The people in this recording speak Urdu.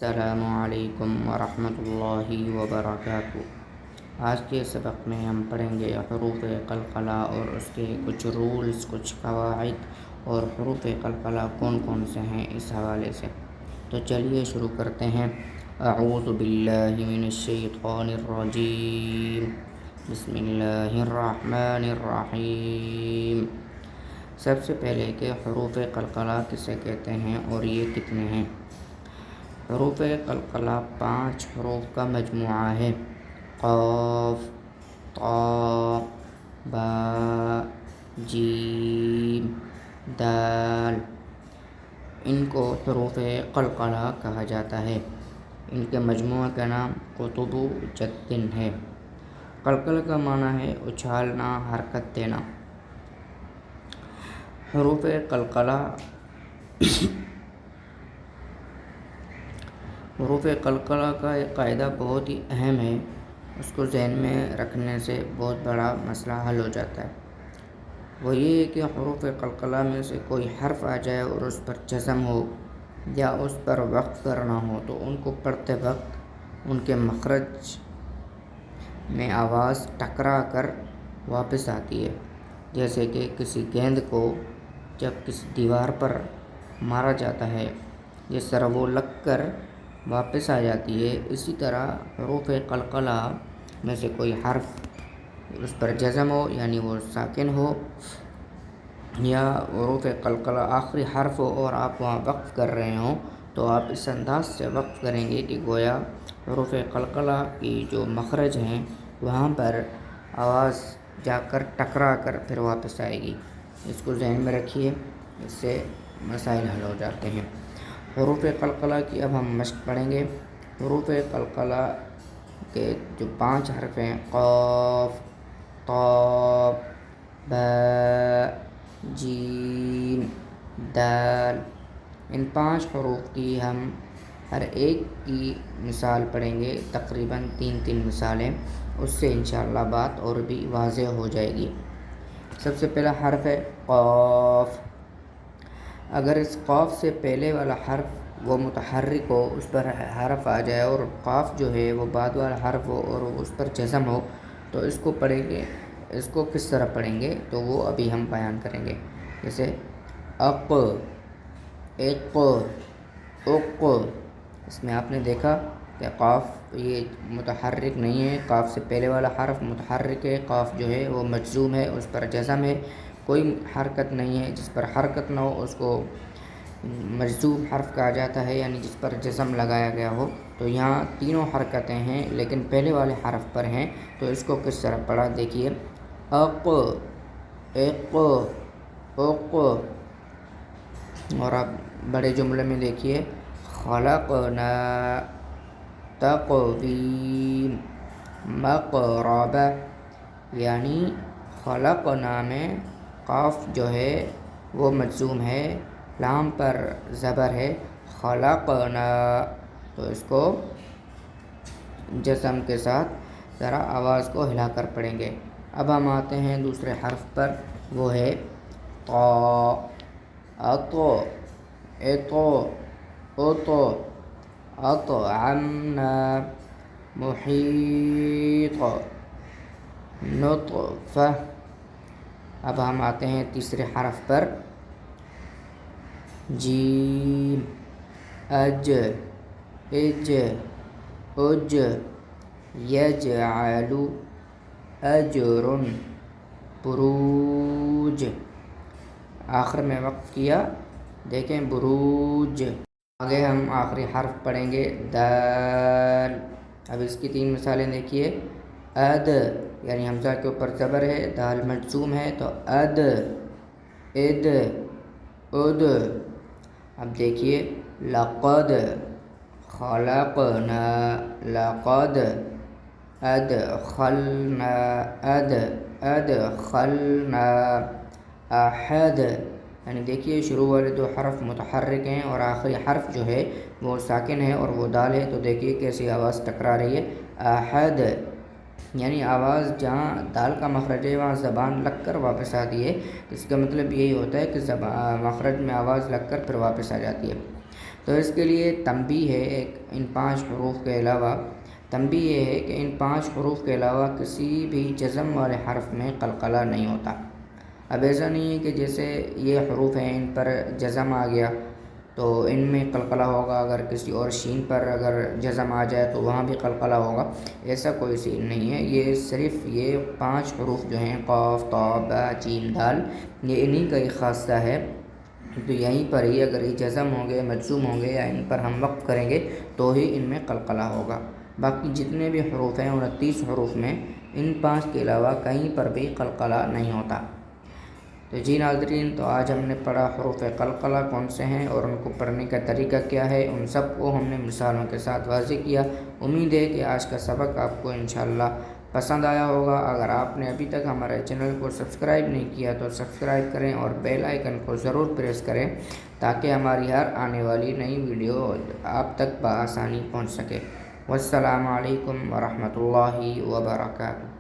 السلام علیکم ورحمۃ اللہ وبرکاتہ۔ آج کے سبق میں ہم پڑھیں گے حروف قلقلہ اور اس کے کچھ رولز، کچھ قواعد اور حروف قلقلہ کون کون سے ہیں اس حوالے سے۔ تو چلیے شروع کرتے ہیں۔ اعوذ باللہ من الشیطان الرجیم، بسم اللہ الرحمن الرحیم۔ سب سے پہلے کہ حروف قلقلہ کسے کہتے ہیں اور یہ کتنے ہیں۔ حروف قلقلہ 5 حروف کا مجموعہ ہے۔ قاف، طا، با، جیم، دال۔ ان کو حروف قلقلہ کہا جاتا ہے۔ ان کے مجموعہ کا نام قطب جد ہے۔ قلقلہ کا معنی ہے اچھالنا، حرکت دینا۔ حروف قلقلہ کا ایک قاعدہ بہت ہی اہم ہے، اس کو ذہن میں رکھنے سے بہت بڑا مسئلہ حل ہو جاتا ہے۔ وہ یہ ہے کہ حروف قلقلہ میں سے کوئی حرف آ جائے اور اس پر جزم ہو یا اس پر وقف کرنا ہو تو ان کو پڑھتے وقت ان کے مخرج میں آواز ٹکرا کر واپس آتی ہے، جیسے کہ کسی گیند کو جب کسی دیوار پر مارا جاتا ہے جس طرح وہ لگ کر واپس آ جاتی ہے، اسی طرح حروف قلقلہ میں سے کوئی حرف اس پر جزم ہو یعنی وہ ساکن ہو، یا حروف قلقلہ آخری حرف ہو اور آپ وہاں وقف کر رہے ہوں تو آپ اس انداز سے وقف کریں گے کہ گویا حروف قلقلہ کی جو مخرج ہیں وہاں پر آواز جا کر ٹکرا کر پھر واپس آئے گی۔ اس کو ذہن میں رکھیے، اس سے مسائل حل ہو جاتے ہیں۔ حروف قلقلہ کی اب ہم مشق پڑھیں گے۔ حروف قلقلہ کے جو 5 حرف ہیں، قاف، طا، با، جیم، دال، ان 5 حروف کی ہم ہر ایک کی مثال پڑھیں گے، تقریباً 3 مثالیں، اس سے انشاءاللہ بات اور بھی واضح ہو جائے گی۔ سب سے پہلا حرف ہے قاف۔ اگر اس قاف سے پہلے والا حرف وہ متحرک ہو، اس پر حرف آ جائے اور قاف جو ہے وہ بعد والا حرف ہو اور اس پر جزم ہو تو اس کو پڑھیں گے۔ اس کو کس طرح پڑھیں گے تو وہ ابھی ہم بیان کریں گے۔ جیسے اق، اق، اق۔ اس میں آپ نے دیکھا کہ قاف یہ متحرک نہیں ہے، قاف سے پہلے والا حرف متحرک ہے، قاف جو ہے وہ مجزوم ہے، اس پر جزم ہے، کوئی حرکت نہیں ہے۔ جس پر حرکت نہ ہو اس کو مجزوم حرف کہا جاتا ہے، یعنی جس پر جزم لگایا گیا ہو۔ تو یہاں تینوں حرکتیں ہیں لیکن پہلے والے حرف پر ہیں، تو اس کو کس طرح پڑھا دیکھیے، اق، اق، اق۔ اور آپ بڑے جملے میں دیکھیے، خلقنا، تقویم، مقربہ۔ یعنی خلقنا میں قاف جو ہے وہ مجزوم ہے، لام پر زبر ہے، خلقنا، تو اس کو جزم کے ساتھ ذرا آواز کو ہلا کر پڑھیں گے۔ اب ہم آتے ہیں دوسرے حرف پر، وہ ہے طا۔ اطو، اطو، اطو، اطعمنا، محیط، نطفہ۔ اب ہم آتے ہیں تیسرے حرف پر، جیم، اج، اج، اج، یجعل، اجر، بروج۔ آخر میں وقف کیا، دیکھیں بروج۔ آگے ہم آخری حرف پڑھیں گے، دال۔ اب اس کی 3 مثالیں دیکھیے، اد، یعنی حمزہ کے اوپر زبر ہے، دال مجزوم ہے تو اد، اد، اد۔ اب دیکھیے، لقد، خلقنا، لقد، ادخلنا، ادخلنا، احد۔ یعنی دیکھیے شروع والے 2 حرف متحرک ہیں اور آخری حرف جو ہے وہ ساکن ہے اور وہ دال ہے، تو دیکھیے کیسی آواز ٹکرا رہی ہے، احد۔ یعنی آواز جہاں دال کا مخرج ہے وہاں زبان لگ کر واپس آتی ہے۔ اس کا مطلب یہی ہوتا ہے کہ مخرج میں آواز لگ کر پھر واپس آ جاتی ہے۔ تو اس کے لیے تنبیہ ہے ایک، ان 5 حروف کے علاوہ تنبیہ یہ ہے کہ ان 5 حروف کے علاوہ کسی بھی جزم والے حرف میں قلقلہ نہیں ہوتا۔ اب ایسا نہیں ہے کہ جیسے یہ حروف ہیں ان پر جزم آ گیا تو ان میں قلقلہ ہوگا، اگر کسی اور شین پر اگر جزم آ جائے تو وہاں بھی قلقلہ ہوگا، ایسا کوئی سین نہیں ہے۔ یہ صرف یہ 5 حروف جو ہیں قاف، طا، با، جیم، دال، یہ انہی کا ایک خاصہ ہے، تو یہیں پر ہی اگر یہ جزم ہوں گے، مجزوم ہوں گے یا ان پر ہم وقف کریں گے تو ہی ان میں قلقلہ ہوگا۔ باقی جتنے بھی حروف ہیں 29 حروف میں ان 5 کے علاوہ کہیں پر بھی قلقلہ نہیں ہوتا۔ تو جی ناظرین، تو آج ہم نے پڑھا حروف قلقلہ کون سے ہیں اور ان کو پڑھنے کا طریقہ کیا ہے، ان سب کو ہم نے مثالوں کے ساتھ واضح کیا۔ امید ہے کہ آج کا سبق آپ کو انشاءاللہ پسند آیا ہوگا۔ اگر آپ نے ابھی تک ہمارے چینل کو سبسکرائب نہیں کیا تو سبسکرائب کریں اور بیل آئیکن کو ضرور پریس کریں تاکہ ہماری ہر آنے والی نئی ویڈیو آپ تک بآسانی پہنچ سکے۔ والسلام علیکم ورحمۃ اللہ وبرکاتہ۔